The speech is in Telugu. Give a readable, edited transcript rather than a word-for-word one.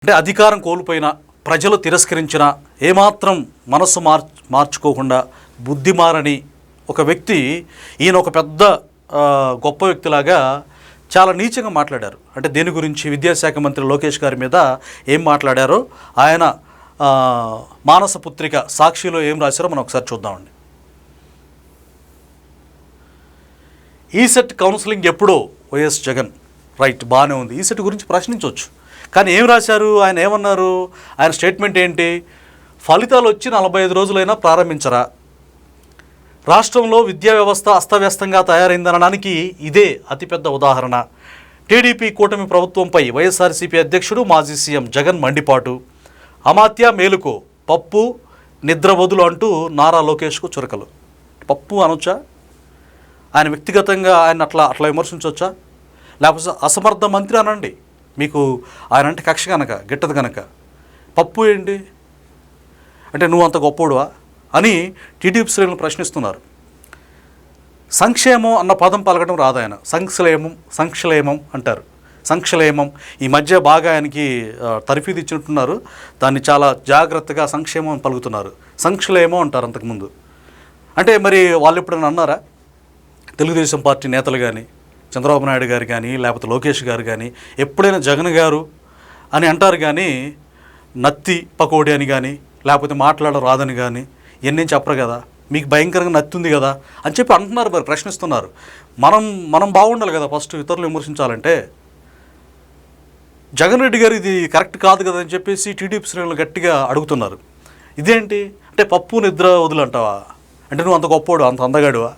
అంటే అధికారం కోల్పోయిన ప్రజలు తిరస్కరించిన ఏమాత్రం మనస్సు మార్చుకోకుండా బుద్ధి మారని ఒక వ్యక్తి ఈయన ఒక పెద్ద గొప్ప వ్యక్తిలాగా చాలా నీచంగా మాట్లాడారు. అంటే దేని గురించి విద్యాశాఖ మంత్రి లోకేష్ గారి మీద ఏం మాట్లాడారో ఆయన మానస పుత్రిక సాక్షిలో ఏం రాశారో మనం ఒకసారి చూద్దామండి. ఈసెట్ కౌన్సిలింగ్ ఎప్పుడో వైఎస్ జగన్ రైట్ బాగానే ఉంది. ఈసెట్ గురించి ప్రశ్నించవచ్చు, కానీ ఏం రాశారు, ఆయన ఏమన్నారు, ఆయన స్టేట్మెంట్ ఏంటి? ఫలితాలు వచ్చి 45 రోజులైనా ప్రారంభించరా, రాష్ట్రంలో విద్యా వ్యవస్థ అస్తవ్యస్తంగా తయారైందనడానికి ఇదే అతిపెద్ద ఉదాహరణ. టీడీపీ కూటమి ప్రభుత్వంపై వైఎస్ఆర్సీపీ అధ్యక్షుడు మాజీ సీఎం జగన్ మండిపాటు. అమాత్య మేలుకో, పప్పు నిద్ర వదులు అంటూ నారా లోకేష్కు చురకలు. పప్పు అనొచ్చా? ఆయన వ్యక్తిగతంగా ఆయన అట్లా విమర్శించవచ్చా? లేకపోతే అసమర్థ మంత్రి అనండి, మీకు ఆయన అంటే కక్ష కనుక గిట్టదు కనుక. పప్పు ఏంటి అంటే నువ్వు అంత గొప్పోడువా అని టీడీపీ శ్రేణులు ప్రశ్నిస్తున్నారు. సంక్షేమం అన్న పదం పలకడం రాదు, ఆయన సంక్షేమం అంటారు. సంక్షేమం ఈ మధ్య బాగా ఆయనకి తర్ఫీదు ఇచ్చినట్టున్నారు, దాన్ని చాలా జాగ్రత్తగా సంక్షేమం పలుకుతున్నారు. సంక్షేమం అంటారు అంతకుముందు. అంటే మరి వాళ్ళు ఎప్పుడైనా అన్నారా? తెలుగుదేశం పార్టీ నేతలు కానీ, చంద్రబాబు నాయుడు గారు కానీ, లేకపోతే లోకేష్ గారు కానీ ఎప్పుడైనా జగన్ గారు అని అంటారు కానీ నత్తి పకోడి అని కానీ, లేకపోతే మాట్లాడరాదని కానీ ఎన్నేం చెప్పరు కదా. మీకు భయంకరంగా నత్తి ఉంది కదా అని చెప్పి అంటున్నారు, మరి ప్రశ్నిస్తున్నారు. మనం బాగుండాలి కదా ఫస్ట్ ఇతరులు విమర్శించాలంటే. జగన్ రెడ్డి గారు ఇది కరెక్ట్ కాదు కదా అని చెప్పేసి టీడీపీ శ్రేణులు గట్టిగా అడుగుతున్నారు. ఇదేంటి అంటే పప్పు నిద్ర వదులు అంటావా? అంటే నువ్వు అంత గొప్పోడు, అంత అందగాడువా?